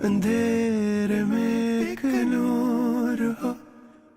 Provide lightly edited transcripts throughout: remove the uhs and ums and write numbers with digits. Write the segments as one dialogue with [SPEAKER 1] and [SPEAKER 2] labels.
[SPEAKER 1] अंधेरे में एक नूर हो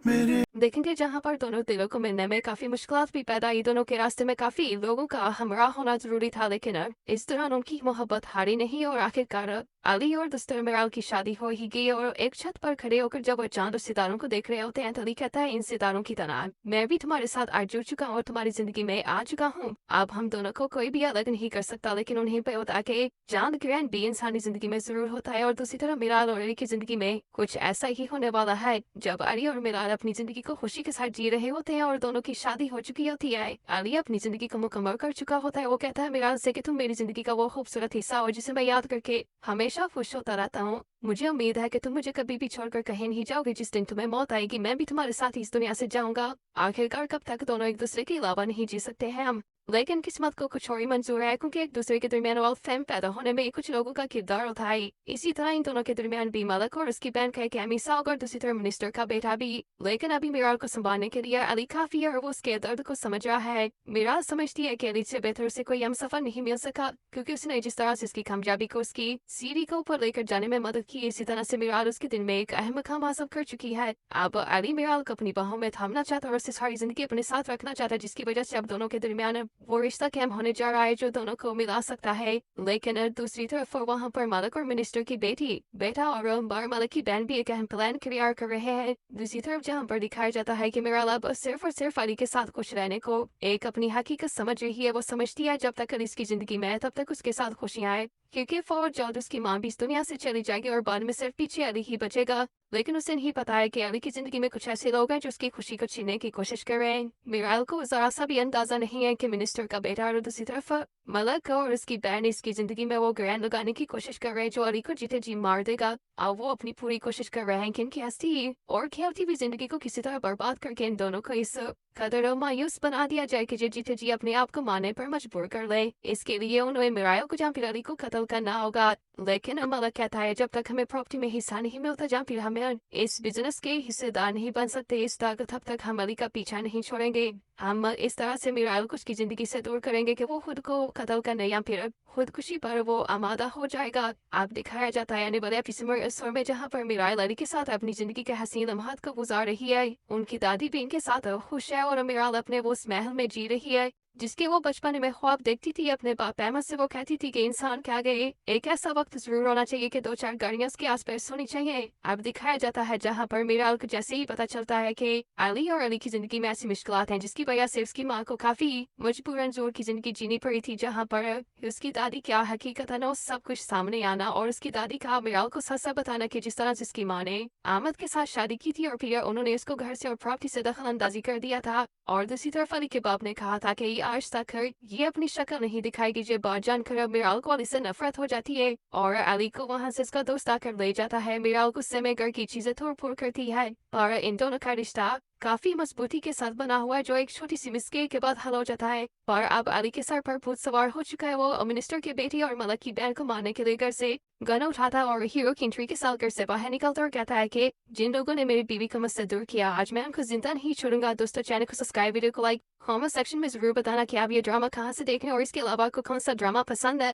[SPEAKER 1] मेरे।
[SPEAKER 2] देखेंगे जहां पर दोनों दिलों को मिलने में काफी मुश्किलात भी पैदा आई। दोनों के रास्ते में काफी लोगों का हमरा होना जरूरी था, लेकिन इस दौरान उनकी मोहब्बत हारी नहीं और आखिरकार अली और दस्तूर मिराल की शादी हो ही गई। और एक छत पर खड़े होकर जब वो चांद और सितारों को देख रहे होते हैं तो अली कहता है, इन सितारों की तरह मैं भी तुम्हारे साथ आज जुड़ चुका हूँ और तुम्हारी जिंदगी में आ चुका हूँ। अब हम दोनों को कोई भी अलग नहीं कर सकता। लेकिन उन्हें पे होता कि चांद ग्रहण भी इंसानी जिंदगी में जरूर होता है। और दूसरी तरफ मिराल और अली की जिंदगी में कुछ ऐसा ही होने वाला है। जब अली और मिराल अपनी जिंदगी को खुशी के साथ जी रहे होते हैं और दोनों की शादी हो चुकी होती है, अली अपनी जिंदगी को मुकम्मल कर चुका होता है। वो कहता है मिराल से कि तुम मेरी जिंदगी का वो खूबसूरत हिस्सा हो जिसे मैं याद करके हमेशा खुश होता रहता हूँ। मुझे उम्मीद है कि तुम मुझे कभी भी छोड़कर कहीं नहीं जाओगे। जिस दिन तुम्हें मौत आएगी मैं भी तुम्हारे साथ इस दुनिया से जाऊंगा। आखिरकार कब तक दोनों एक दूसरे के अलावा नहीं जी सकते हैं हम, लेकिन किस्मत को कुछ और ही मंजूर है, क्योंकि एक दूसरे के दरमियान वालफेम पैदा होने में कुछ लोगों का किरदार होता है। इसी तरह इन दोनों के दरमियान भी मलक और उसकी बहन का एक अहमी साग और दूसरी तरफ मिनिस्टर का बेटा भी। लेकिन अभी मिराल को संभालने के लिए अली काफी है और वो उसके दर्द को समझ रहा है। मिराल समझती है कि अली से बेहतर उसे कोई हम सफर नहीं मिल सका, क्योंकि उसने जिस तरह से उसकी कामयाबी को उसकी सीढ़ी को ऊपर लेकर जाने में मदद की, इसी तरह से मिराल उसके दिल में एक अहम मकाम हासिल कर चुकी है। अब अली मिराल को अपनी बाहों में थामना चाहता है और उसे सारी जिंदगी अपने साथ रखना चाहता है, जिसकी वजह से अब दोनों के दरमियान वो रिश्ता कायम होने जा रहा है जो दोनों को मिला सकता है। लेकिन दूसरी तरफ वहाँ पर मलिक और मिनिस्टर की बेटा और मलिक की बहन भी एक अहम प्लान क्रिएट कर रहे हैं। दूसरी तरफ जहाँ पर दिखाया जाता है कि मिराल अब सिर्फ और सिर्फ अली के साथ खुश रहने को एक अपनी हकीकत समझ रही है। वो समझती है जब तक अली इसकी जिंदगी में है तब तक उसके साथ खुशियां आए, क्योंकि फौज जल्द उसकी मां भी इस दुनिया से चली जाएगी और बाद में सिर्फ पीछे अली ही बचेगा। लेकिन उसे नहीं पता है कि अली की जिंदगी में कुछ ऐसे लोग हैं जो उसकी खुशी को छीनने की कोशिश कर रहे हैं। मिराल को जरा सा भी अंदाजा नहीं है कि मिनिस्टर का बेटा और दूसरी तरफ मलक और उसकी बहन इसकी जिंदगी में वो ग्रहण लगाने की कोशिश कर रहे हैं जो अली को जीते जी मार देगा। अब वो अपनी पूरी कोशिश कर रहे हैं कि इनकी हंसी और खेलती हुई जिंदगी को किसी तरह बर्बाद करके इन दोनों को इस कदर मायूस बना दिया जाए कि जो जीते जी अपने आप को मारने पर मजबूर कर ले। इसके लिए उन्हें मिराल को जहाँ फिर अली को कत्ल करना होगा। लेकिन मलक कहता है जब तक हमें प्रॉपर्टी में हिस्सा नहीं मिलता जहाँ फिर हमें इस बिजनेस के हिस्सेदार नहीं बन सकते, इस तब तक हम अली का पीछा नहीं छोड़ेंगे। हम इस तरह से मिराल को उसकी जिंदगी से दूर करेंगे कि वो खुद को कत्ल करने या फिर खुदकुशी पर वो आमादा हो जाएगा। आप दिखाया जाता है आने वाले एपिसोड में जहाँ पर मिराल अली के साथ अपनी जिंदगी के हसीन लम्हात को गुजार रही है। उनकी दादी भी इनके साथ खुश है और मिराल अपने वो उस महल में जी रही है जिसके वो बचपन में ख्वाब देखती थी अपने बाप अहमद से। वो कहती थी कि इंसान के आगे एक ऐसा वक्त जरूर होना चाहिए कि दो चार गाड़ियां उसके आसपास होनी चाहिए। अब दिखाया जाता है जहाँ पर मिराल को जैसे ही पता चलता है कि अली और अली की जिंदगी में ऐसी मुश्किलात हैं जिसकी वजह से उसकी माँ को काफी मजबूरन जोर की जिंदगी जीनी पड़ी थी, जहाँ पर उसकी दादी क्या हकीकत है ना सब कुछ सामने आना और उसकी दादी का मिराल को सच बताना कि जिस तरह से उसकी माँ ने आमद के साथ शादी की थी और फिर उन्होंने उसको घर से और प्रॉपर्टी से दखल अंदाजी कर दिया था। और दूसरी तरफ अली के बाप ने कहा था कि आज तक ये अपनी शक्ल नहीं दिखाएगी। जो बात जानकर मिराल को अली से नफरत हो जाती है और अली को वहां से इसका दोस्त आकर ले जाता है। मिराल गुस्से में घर की चीजें तोड़ फोड़ करती है और इन दोनों का रिश्ता काफी मजबूती के साथ बना हुआ है जो एक छोटी सी मिस्टेक के बाद हल हो जाता है। पर अब अली के सर पर भूत सवार हो चुका है। वो मिनिस्टर की बेटी और मलक की बहन को मारने के लिए घर से गन उठाता और हीरो की एंट्री के साथ घर से बाहर निकलता और कहता है कि जिन लोगों ने मेरी बीवी को मुझसे दूर किया आज मैं उनको जिंदा नहीं छोड़ूंगा। दोस्तों चैनल को सब्सक्राइब, वीडियो को लाइक, कमेंट सेक्शन में जरूर बताना कि आप ये ड्रामा कहाँ से देख रहे हैं और इसके अलावा आपको कौन सा ड्रामा पसंद है।